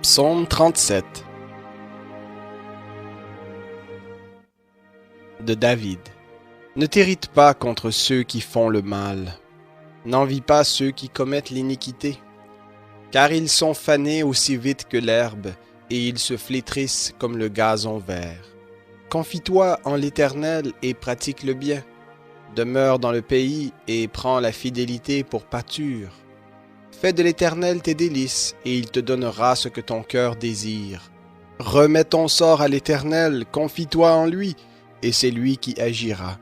Psaume 37 de David. Ne t'irrite pas contre ceux qui font le mal. N'envie pas ceux qui commettent l'iniquité, car ils sont fanés aussi vite que l'herbe, et ils se flétrissent comme le gazon vert. Confie-toi en l'Éternel et pratique le bien. Demeure dans le pays et prends la fidélité pour pâture. Fais de l'Éternel tes délices, et il te donnera ce que ton cœur désire. Remets ton sort à l'Éternel, confie-toi en lui, et c'est lui qui agira.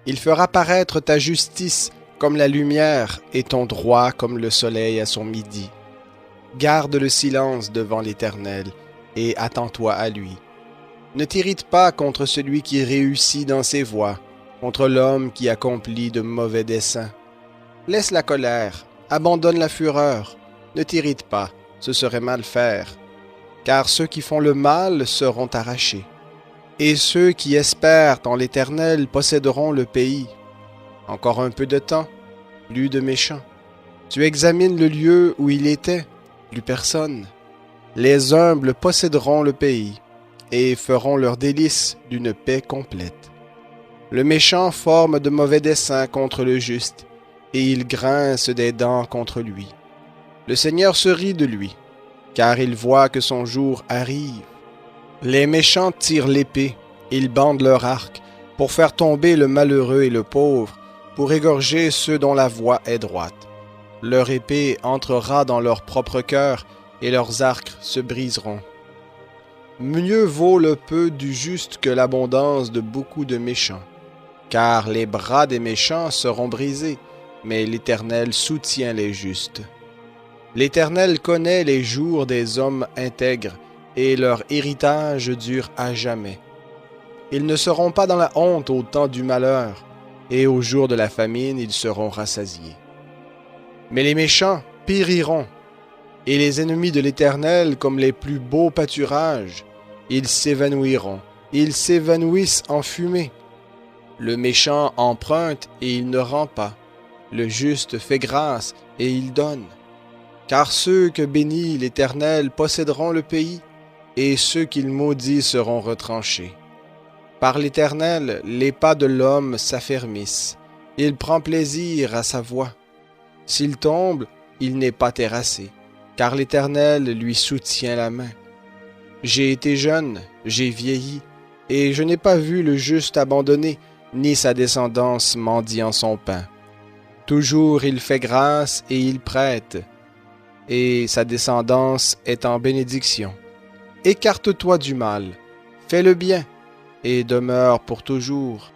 Il fera paraître ta justice comme la lumière, et ton droit comme le soleil à son midi. Garde le silence devant l'Éternel, et attends-toi à lui. Ne t'irrite pas contre celui qui réussit dans ses voies, contre l'homme qui accomplit de mauvais desseins. Laisse la colère, abandonne la fureur, ne t'irrite pas, ce serait mal faire, car ceux qui font le mal seront arrachés. Et ceux qui espèrent en l'Éternel posséderont le pays. Encore un peu de temps, plus de méchants. Tu examines le lieu où il était, plus personne. Les humbles posséderont le pays et feront leurs délices d'une paix complète. Le méchant forme de mauvais desseins contre le juste, et il grince des dents contre lui. Le Seigneur se rit de lui, car il voit que son jour arrive. Les méchants tirent l'épée, ils bandent leur arc, pour faire tomber le malheureux et le pauvre, pour égorger ceux dont la voie est droite. Leur épée entrera dans leur propre cœur, et leurs arcs se briseront. Mieux vaut le peu du juste que l'abondance de beaucoup de méchants, car les bras des méchants seront brisés, mais l'Éternel soutient les justes. L'Éternel connaît les jours des hommes intègres, et leur héritage dure à jamais. Ils ne seront pas dans la honte au temps du malheur, et au jour de la famine ils seront rassasiés. Mais les méchants périront, et les ennemis de l'Éternel comme les plus beaux pâturages, ils s'évanouiront, ils s'évanouissent en fumée. Le méchant emprunte et il ne rend pas, le juste fait grâce et il donne. Car ceux que bénit l'Éternel posséderont le pays, et ceux qu'il maudit seront retranchés. Par l'Éternel, les pas de l'homme s'affermissent. Il prend plaisir à sa voie. S'il tombe, il n'est pas terrassé, car l'Éternel lui soutient la main. J'ai été jeune, j'ai vieilli, et je n'ai pas vu le juste abandonné, ni sa descendance mendiant son pain. Toujours il fait grâce et il prête, et sa descendance est en bénédiction. Écarte-toi du mal, fais le bien, et demeure pour toujours.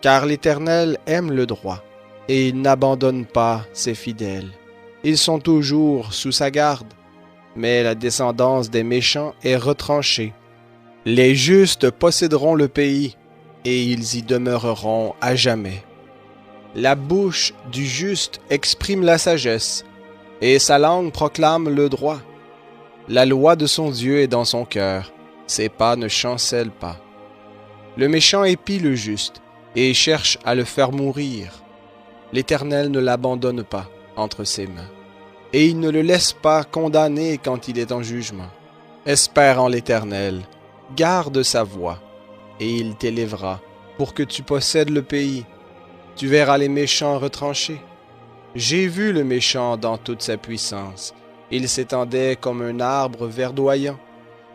Car l'Éternel aime le droit, et il n'abandonne pas ses fidèles. Ils sont toujours sous sa garde, mais la descendance des méchants est retranchée. Les justes posséderont le pays, et ils y demeureront à jamais. La bouche du juste exprime la sagesse, et sa langue proclame le droit. La loi de son Dieu est dans son cœur, ses pas ne chancellent pas. Le méchant épie le juste, et cherche à le faire mourir. L'Éternel ne l'abandonne pas entre ses mains, et il ne le laisse pas condamner quand il est en jugement. Espère en l'Éternel, garde sa voie, et il t'élèvera pour que tu possèdes le pays. Tu verras les méchants retranchés. J'ai vu le méchant dans toute sa puissance. Il s'étendait comme un arbre verdoyant.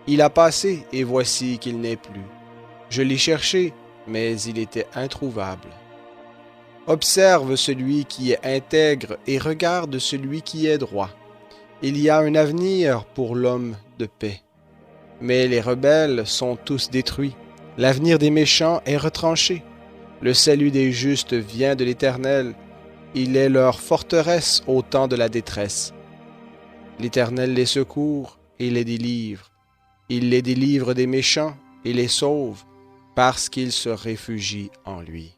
Il a passé, et voici qu'il n'est plus. Je l'ai cherché, mais il était introuvable. Observe celui qui est intègre et regarde celui qui est droit. Il y a un avenir pour l'homme de paix. Mais les rebelles sont tous détruits. L'avenir des méchants est retranché. Le salut des justes vient de l'Éternel. Il est leur forteresse au temps de la détresse. L'Éternel les secourt et les délivre. Il les délivre des méchants et les sauve parce qu'ils se réfugient en lui.